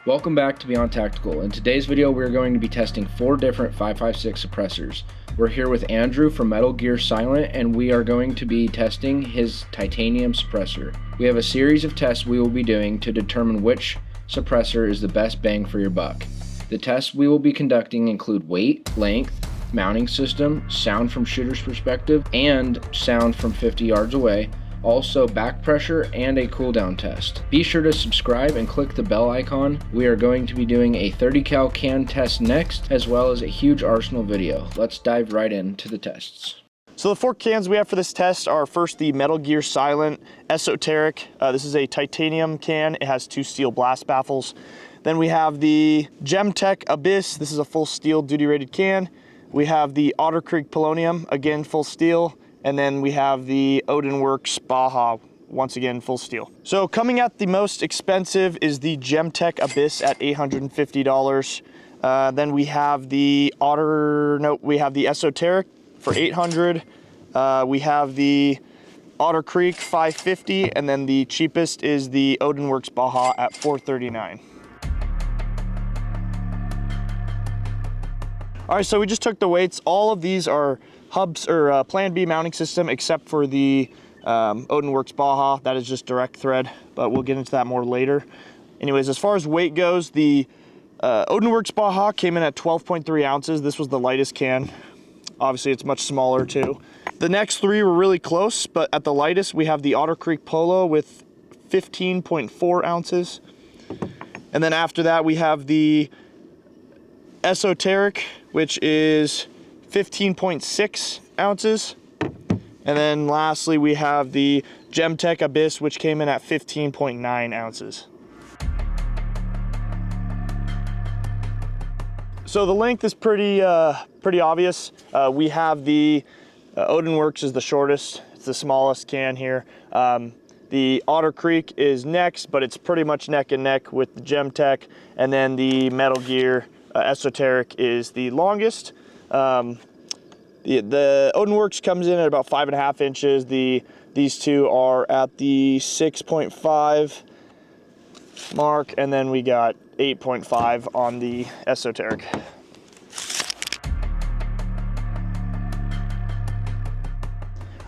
Welcome back to Beyond Tactical. In today's video, we're going to be testing 4 different 5.56 suppressors. We're here with Andrew from Metal Gear Silent, and we are going to be testing his titanium suppressor. We have a series of tests we will be doing to determine which suppressor is the best bang for your buck. The tests we will be conducting include weight, length, mounting system, sound from shooter's perspective, and sound from 50 yards away, also back pressure and a cooldown test. Be sure to subscribe and click the bell icon. We are going to be doing a 30 cal can test next, as well as a huge arsenal video. Let's dive right into the tests. So the 4 cans we have for this test are first the Metal Gear Silent Esoteric. This is a titanium can. It has 2 steel blast baffles. Then we have the Gemtech Abyss. This is a full steel duty rated can. We have the Otter Creek Polonium, again full steel. And then we have the Odinworks Baja, once again full steel. So coming at the most expensive is the Gemtech Abyss at $850. Then we have the Esoteric for $800. We have the Otter Creek 550, and then the cheapest is the Odinworks Baja at $439. All right, so we just took the weights. All of these are hubs or Plan B mounting system, except for the Odinworks Baja. That is just direct thread, but we'll get into that more later. Anyways, as far as weight goes, the Odinworks Baja came in at 12.3 ounces. This was the lightest can. Obviously, it's much smaller too. The next 3 were really close, but at the lightest, we have the Otter Creek Polo with 15.4 ounces. And then after that, we have the Esoteric, which is 15.6 ounces. And then lastly, we have the Gemtech Abyss, which came in at 15.9 ounces. So the length is pretty obvious. We have the Odinworks is the shortest. It's the smallest can here. The Otter Creek is next, but it's pretty much neck and neck with the Gemtech. And then the Metal Gear Esoteric is the longest. The Odinworks comes in at about 5.5 inches. These two are at the 6.5 mark, and then we got 8.5 on the Esoteric.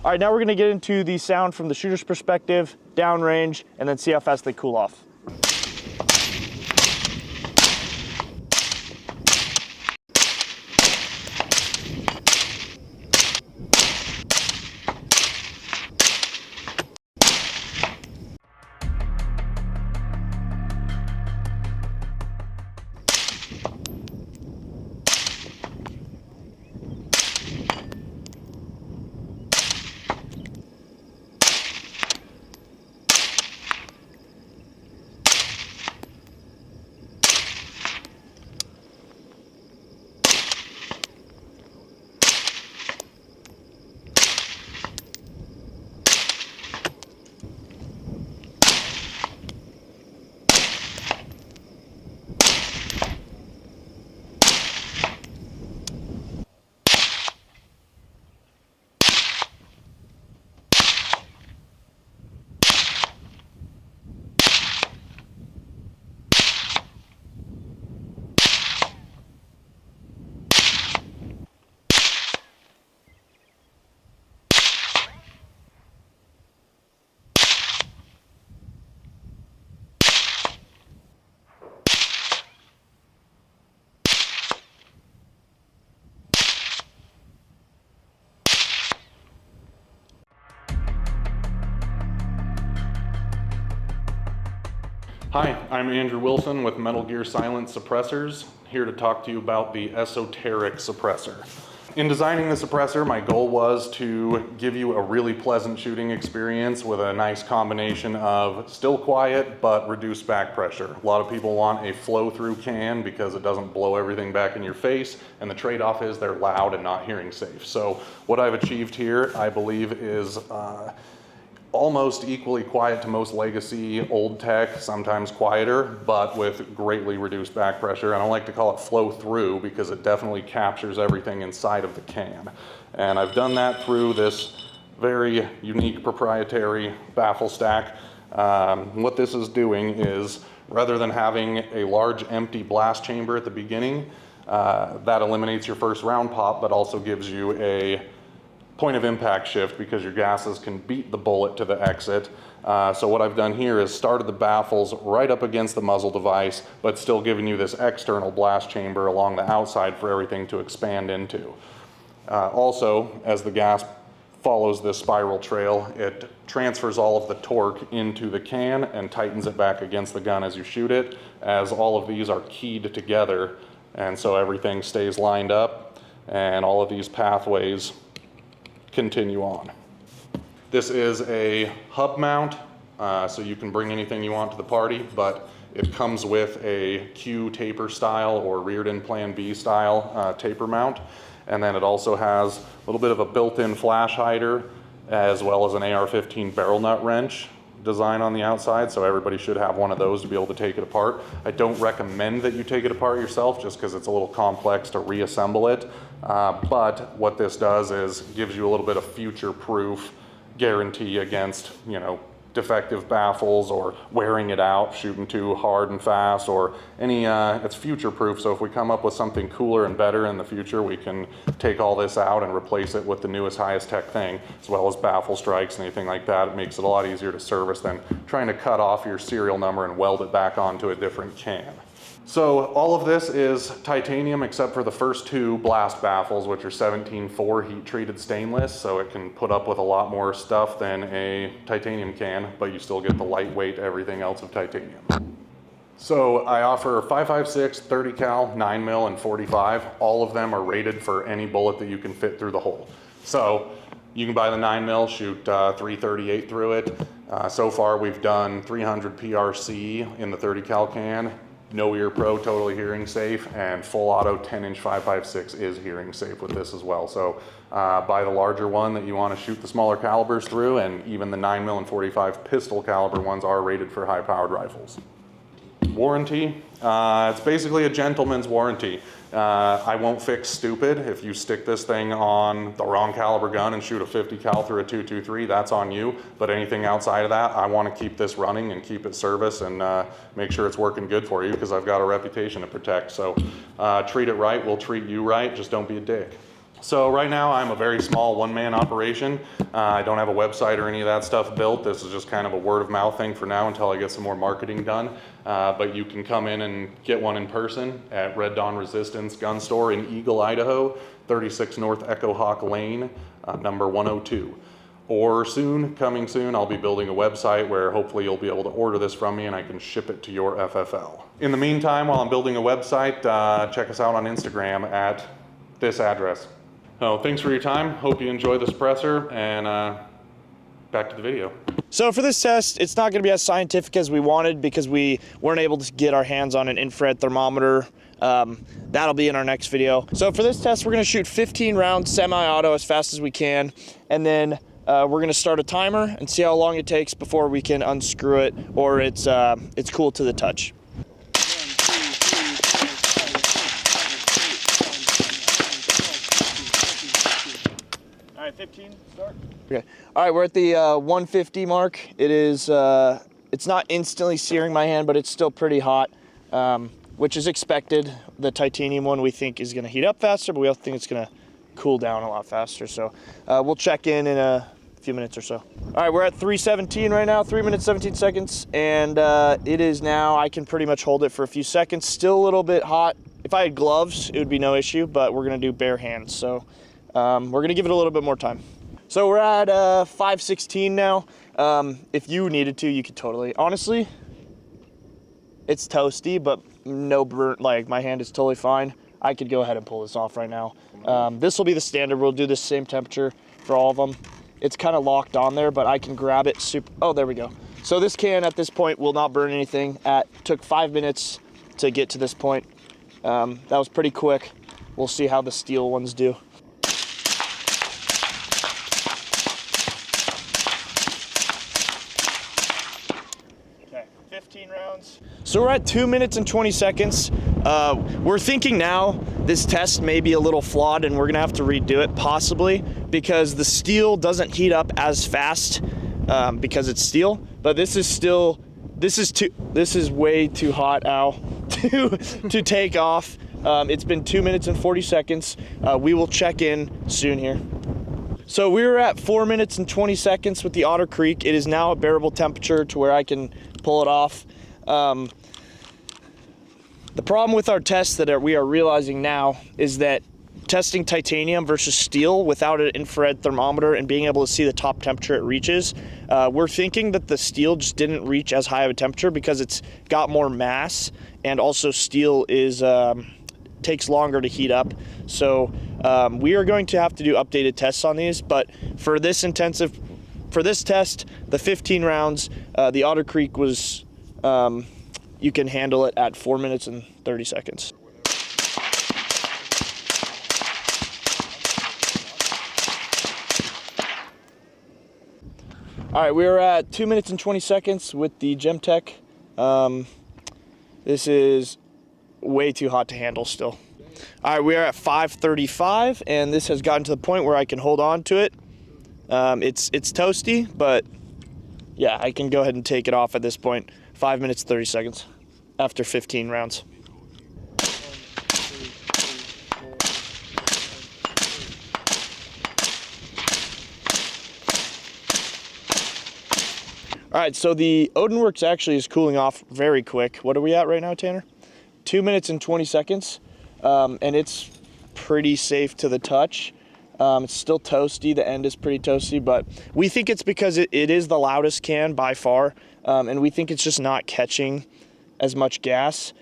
All right, now we're gonna get into the sound from the shooter's perspective, downrange, and then see how fast they cool off. Hi, I'm Andrew Wilson with Metal Gear Silent Suppressors, here to talk to you about the Esoteric suppressor. In designing the suppressor, my goal was to give you a really pleasant shooting experience with a nice combination of still quiet but reduced back pressure. A lot of people want a flow-through can because it doesn't blow everything back in your face, and the trade-off is they're loud and not hearing safe. So what I've achieved here, I believe, is almost equally quiet to most legacy old tech, sometimes quieter, but with greatly reduced back pressure. And I like to call it flow through because it definitely captures everything inside of the can. And I've done that through this very unique proprietary baffle stack. What this is doing is Rather than having a large empty blast chamber at the beginning, that eliminates your first round pop, but also gives you a point of impact shift because your gases can beat the bullet to the exit. So what I've done here is started the baffles right up against the muzzle device, but still giving you this external blast chamber along the outside for everything to expand into. Also, as the gas follows this spiral trail, it transfers all of the torque into the can and tightens it back against the gun as you shoot it, as all of these are keyed together, and so everything stays lined up and all of these pathways continue on. This is a hub mount, so you can bring anything you want to the party, but it comes with a Q taper style or reared-in Plan B style taper mount. And then it also has a little bit of a built-in flash hider as well as an AR-15 barrel nut wrench design on the outside, so everybody should have one of those to be able to take it apart. I don't recommend that you take it apart yourself just because it's a little complex to reassemble it, but what this does is gives you a little bit of future-proof guarantee against, you know, defective baffles or wearing it out, shooting too hard and fast, or any, it's future proof. So if we come up with something cooler and better in the future, we can take all this out and replace it with the newest, highest tech thing, as well as baffle strikes and anything like that. It makes it a lot easier to service than trying to cut off your serial number and weld it back onto a different can. So all of this is titanium except for the first two blast baffles, which are 17.4 heat treated stainless, so it can put up with a lot more stuff than a titanium can, but you still get the lightweight everything else of titanium. So I offer 5.56, 30 cal, 9mm, and 45. All of them are rated for any bullet that you can fit through the hole. So you can buy the 9mm, shoot 338 through it. So far we've done 300 PRC in the 30 cal can. No ear pro, totally hearing safe, and full auto 10-inch 5.56 is hearing safe with this as well. So buy the larger one that you want to shoot the smaller calibers through, and even the 9mm and 45 pistol caliber ones are rated for high-powered rifles. Warranty, it's basically a gentleman's warranty. I won't fix stupid. If you stick this thing on the wrong caliber gun and shoot a 50 cal through a 223, that's on you. But anything outside of that, I want to keep this running and keep it serviced and make sure it's working good for you, because I've got a reputation to protect. So treat it right, we'll treat you right, just don't be a dick. So right now I'm a very small one-man operation. I don't have a website or any of that stuff built. This is just kind of a word-of-mouth thing for now until I get some more marketing done. But you can come in and get one in person at Red Dawn Resistance Gun Store in Eagle, Idaho, 36 North Echo Hawk Lane, number 102. Or soon, coming soon, I'll be building a website where hopefully you'll be able to order this from me and I can ship it to your FFL. In the meantime, while I'm building a website, check us out on Instagram at this address. So thanks for your time. Hope you enjoy the suppressor, and back to the video. So for this test, it's not going to be as scientific as we wanted because we weren't able to get our hands on an infrared thermometer. That'll be in our next video. So for this test, we're going to shoot 15 rounds semi-auto as fast as we can, and then we're going to start a timer and see how long it takes before we can unscrew it, or it's cool to the touch. All right, 15, start. Okay. All right, we're at the 150 mark. It is, it's not instantly searing my hand, but it's still pretty hot, which is expected. The titanium one we think is gonna heat up faster, but we also think it's gonna cool down a lot faster. So we'll check in a few minutes or so. All right, we're at 3:17 right now, 3 minutes, 17 seconds. And it is now, I can pretty much hold it for a few seconds. Still a little bit hot. If I had gloves, it would be no issue, but we're gonna do bare hands. So we're gonna give it a little bit more time. So we're at 5:16 now. If you needed to, you could totally, honestly, it's toasty, but no burnt, like my hand is totally fine. I could go ahead and pull this off right now. This will be the standard. We'll do the same temperature for all of them. It's kind of locked on there, but I can grab it super, oh, there we go. So this can at this point will not burn anything. Took 5 minutes to get to this point. That was pretty quick. We'll see how the steel ones do. Okay, 15 rounds. So we're at 2 minutes and 20 seconds. We're thinking now this test may be a little flawed and we're gonna have to redo it possibly because the steel doesn't heat up as fast because it's steel, but this is still This is way too hot, Al, to take off. It's been 2 minutes and 40 seconds. We will check in soon here. So we were at 4 minutes and 20 seconds with the Otter Creek. It is now a bearable temperature to where I can pull it off. The problem with our tests that we are realizing now is that testing titanium versus steel without an infrared thermometer and being able to see the top temperature it reaches, we're thinking that the steel just didn't reach as high of a temperature because it's got more mass, and also steel is takes longer to heat up. So we are going to have to do updated tests on these, but for this test, the 15 rounds, the Otter Creek was, you can handle it at 4 minutes and 30 seconds. All right, we are at 2 minutes and 20 seconds with the Gemtech. This is way too hot to handle still. All right, we are at 5:35, and this has gotten to the point where I can hold on to it. It's toasty, but yeah, I can go ahead and take it off at this point. 5 minutes, 30 seconds after 15 rounds. All right, so the Odinworks actually is cooling off very quick. What are we at right now, Tanner? 2 minutes and 20 seconds, and it's pretty safe to the touch. It's still toasty, the end is pretty toasty, but we think it's because it is the loudest can by far, and we think it's just not catching as much gas.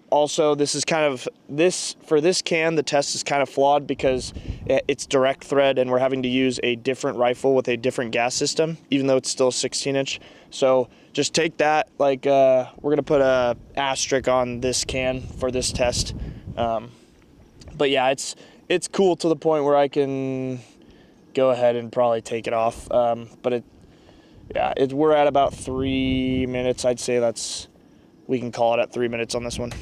Also, this is kind of, for this can, the test is kind of flawed because it's direct thread and we're having to use a different rifle with a different gas system, even though it's still 16-inch. So just take that, like, we're gonna put a asterisk on this can for this test. But yeah, it's cool to the point where I can go ahead and probably take it off. But we're at about 3 minutes. I'd say we can call it at 3 minutes on this one.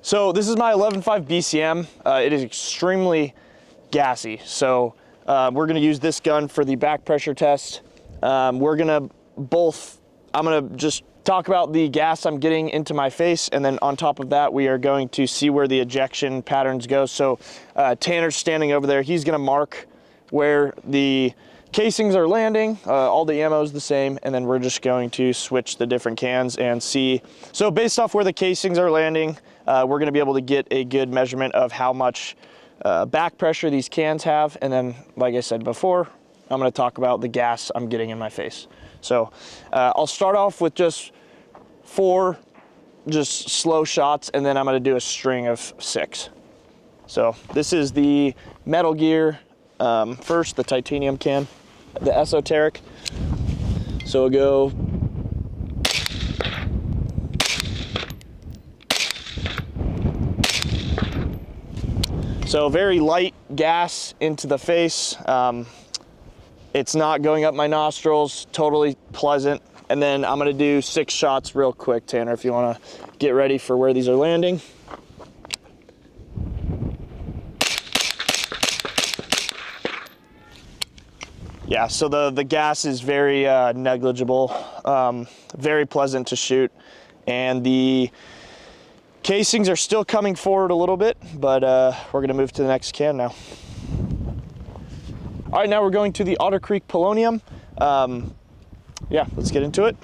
So this is my 11.5 BCM. It is extremely gassy. So we're gonna use this gun for the back pressure test. I'm gonna just talk about the gas I'm getting into my face, and then on top of that, we are going to see where the ejection patterns go. So Tanner's standing over there. He's gonna mark where the casings are landing. All the ammo is the same, and then we're just going to switch the different cans and see. So based off where the casings are landing, we're gonna be able to get a good measurement of how much back pressure these cans have. And then, like I said before, I'm gonna talk about the gas I'm getting in my face. So I'll start off with just 4 slow shots, and then I'm gonna do a string of 6. So this is the Metal Gear, first, the titanium can, the esoteric. So we'll go. So very light gas into the face. It's not going up my nostrils, totally pleasant. And then I'm gonna do 6 shots real quick, Tanner, if you wanna get ready for where these are landing. Yeah, so the gas is very negligible, very pleasant to shoot. And the casings are still coming forward a little bit, but we're gonna move to the next can now. All right, now we're going to the Otter Creek Polonium. Yeah, let's get into it.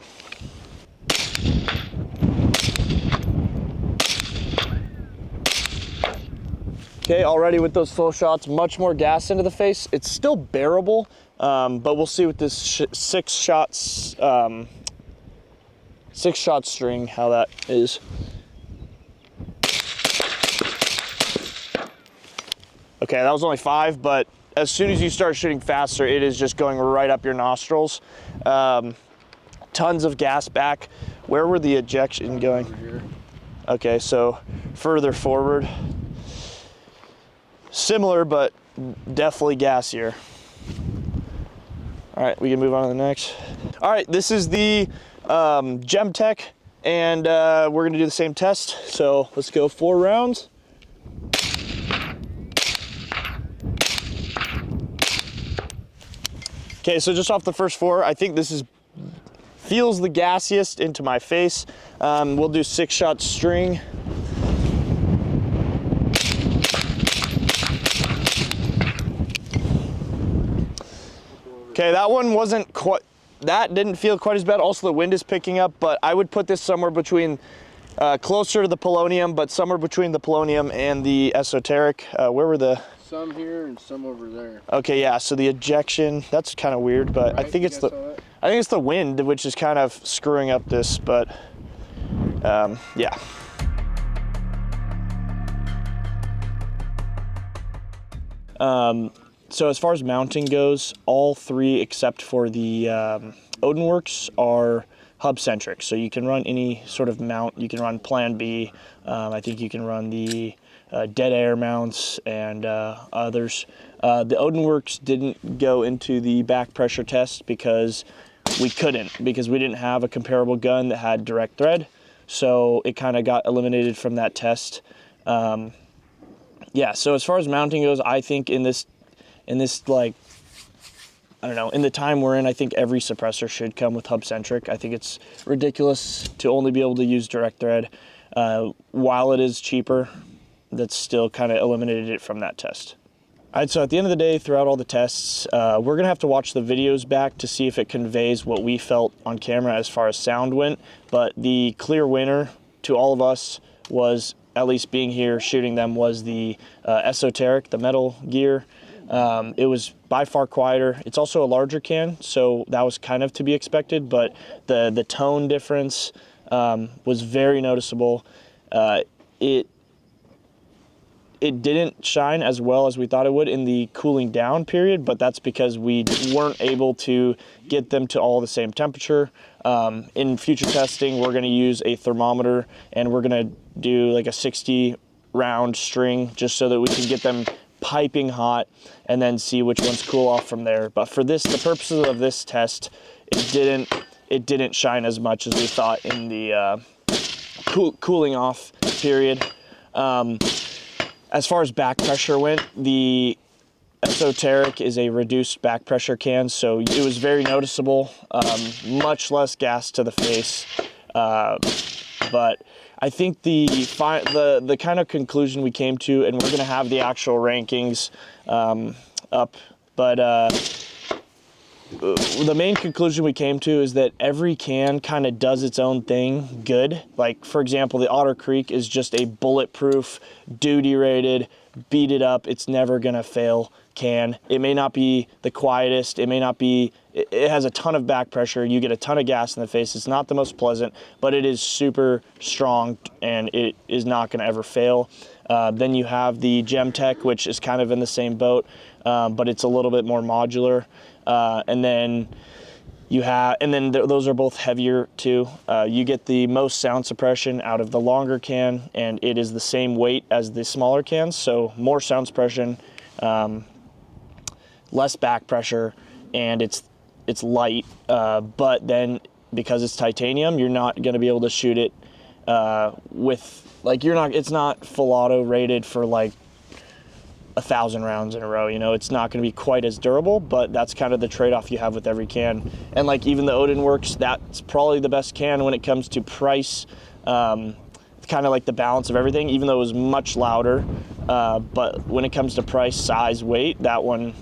Okay, already with those slow shots, much more gas into the face. It's still bearable, but we'll see with this 6 shot string how that is. Okay, that was only 5, but as soon as you start shooting faster, it is just going right up your nostrils. Tons of gas back. Where were the ejection going? Over here. Okay, so further forward. Similar, but definitely gassier. All right, we can move on to the next. All right, this is the Gemtech, and we're gonna do the same test. So let's go 4 rounds. Okay, so just off the first 4, I think this feels the gassiest into my face. We'll do 6-shot string. Okay, that one wasn't quite, that didn't feel quite as bad. Also, the wind is picking up, but I would put this somewhere between, closer to the polonium, but somewhere between the polonium and the esoteric. Where were the... Some here and some over there. Okay, yeah, so the ejection, that's kind of weird, but Right, I think it's the wind, which is kind of screwing up this, but yeah. So as far as mounting goes, all 3 except for the Odinworks are hub centric. So you can run any sort of mount. You can run Plan B. I think you can run the dead air mounts and others. The Odinworks didn't go into the back pressure test because we couldn't, because we didn't have a comparable gun that had direct thread. So it kind of got eliminated from that test. Yeah, so as far as mounting goes, I think in this like, I don't know, in the time we're in, I think every suppressor should come with hub centric. I think it's ridiculous to only be able to use direct thread. While it is cheaper, that's still kind of eliminated it from that test. All right, so at the end of the day, throughout all the tests, we're gonna have to watch the videos back to see if it conveys what we felt on camera as far as sound went, but the clear winner to all of us was, at least being here shooting them, was the esoteric, the metal gear. It was by far quieter. It's also a larger can, so that was kind of to be expected, but the tone difference was very noticeable. It didn't shine as well as we thought it would in the cooling down period, but that's because we weren't able to get them to all the same temperature. In future testing, we're gonna use a thermometer and we're gonna do like a 60 round string just so that we can get them piping hot and then see which ones cool off from there. But for this, the purposes of this test, it didn't shine as much as we thought in the cooling off period. As far as back pressure went, the esoteric is a reduced back pressure can, so it was very noticeable, much less gas to the face. But I think the kind of conclusion we came to, and we're gonna have the actual rankings up, but the main conclusion we came to is that every can kind of does its own thing good. Like, for example, the Otter Creek is just a bulletproof, duty rated, beat it up, it's never gonna fail can. It may not be the quietest, it may not be, it has a ton of back pressure, you get a ton of gas in the face, it's not the most pleasant, but it is super strong and it is not gonna ever fail. Then you have the Gemtech, which is kind of in the same boat, but it's a little bit more modular. And then those are both heavier too. You get the most sound suppression out of the longer can, and it is the same weight as the smaller cans, so more sound suppression, less back pressure, and it's light. But then because it's titanium, you're not going to be able to shoot it with, like, it's not full auto rated for like 1,000 rounds in a row, you know. It's not going to be quite as durable, but that's kind of the trade-off you have with every can. And like even the Odinworks, that's probably the best can when it comes to price, kind of like the balance of everything, even though it was much louder, but when it comes to price, size, weight, that one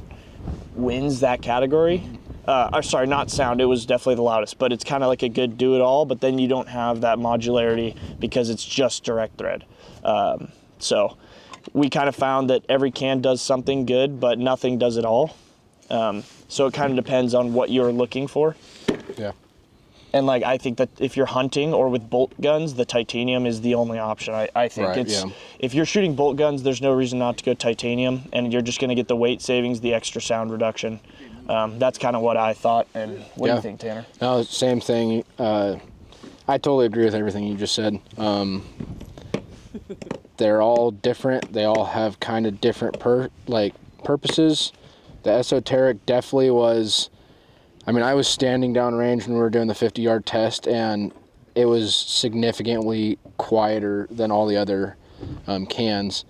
wins that category. Or sorry, not sound, it was definitely the loudest, but it's kind of like a good do-it-all, but then you don't have that modularity because it's just direct thread. So we kind of found that every can does something good, but nothing does it all. So it kind of depends on what you're looking for. Yeah. And like, I think that if you're hunting or with bolt guns, the titanium is the only option. I think Right, it's, yeah. If you're shooting bolt guns, there's no reason not to go titanium, and you're just going to get the weight savings, the extra sound reduction. That's kind of what I thought. And what do you think, Tanner? No, same thing. I totally agree with everything you just said. They're all different. They all have kind of different purposes. The esoteric definitely was, I mean, I was standing downrange when we were doing the 50-yard test, and it was significantly quieter than all the other cans.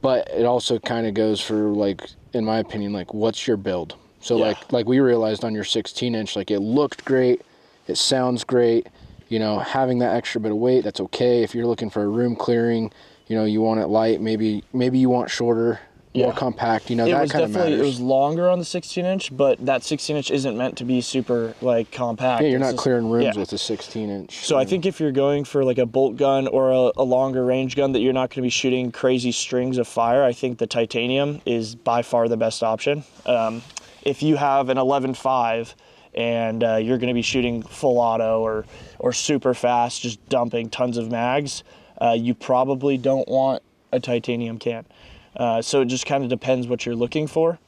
But it also kind of goes for, like, in my opinion, like, what's your build? So Yeah. like we realized on your 16-inch, like it looked great, it sounds great. You know, having that extra bit of weight, that's okay. If you're looking for a room clearing, you know, you want it light, maybe you want shorter, more compact, you know, that kind of matters. It was longer on the 16-inch, but that 16-inch isn't meant to be super like compact. Yeah, you're not clearing rooms with a 16-inch. So I think if you're going for like a bolt gun or a longer range gun that you're not going to be shooting crazy strings of fire, I think the titanium is by far the best option. If you have an 11.5 and you're going to be shooting full auto or super fast, just dumping tons of mags, you probably don't want a titanium can. So it just kind of depends what you're looking for.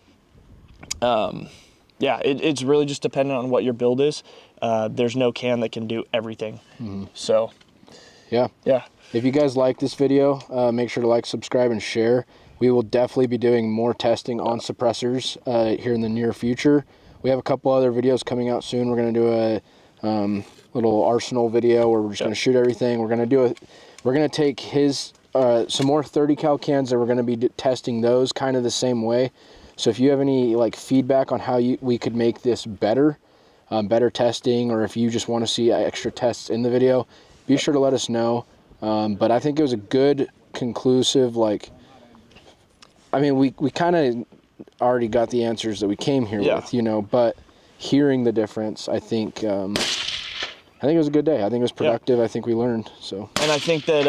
Yeah, it's really just dependent on what your build is. There's no can that can do everything. So, yeah. If you guys like this video, make sure to like, subscribe, and share. We will definitely be doing more testing on suppressors here in the near future. We have a couple other videos coming out soon. We're going to do a little arsenal video where we're just going to shoot everything. We're going to take his some more 30 cal cans, and we're going to be testing those kind of the same way. So if you have any like feedback on how we could make this better, better testing, or if you just want to see extra tests in the video, be sure to let us know. But I think it was a good conclusive, like, I mean, we kind of already got the answers that we came here with, you know, but hearing the difference, I think it was a good day. I think it was productive. I think we learned. So, and I think that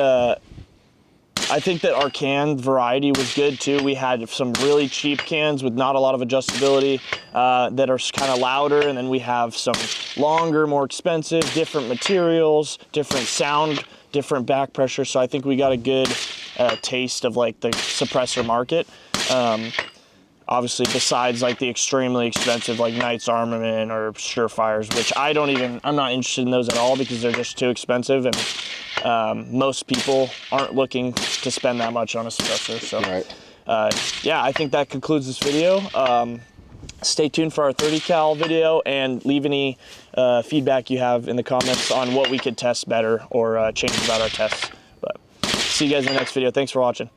our can variety was good too. We had some really cheap cans with not a lot of adjustability that are kind of louder, and then we have some longer, more expensive, different materials, different sound, different back pressure. So I think we got a good taste of like the suppressor market. Obviously, besides like the extremely expensive like Knight's Armament or Surefires, which I'm not interested in those at all because they're just too expensive, and most people aren't looking to spend that much on a suppressor. So, yeah, I think that concludes this video. Stay tuned for our 30 cal video, and leave any feedback you have in the comments on what we could test better or change about our tests. But see you guys in the next video. Thanks for watching.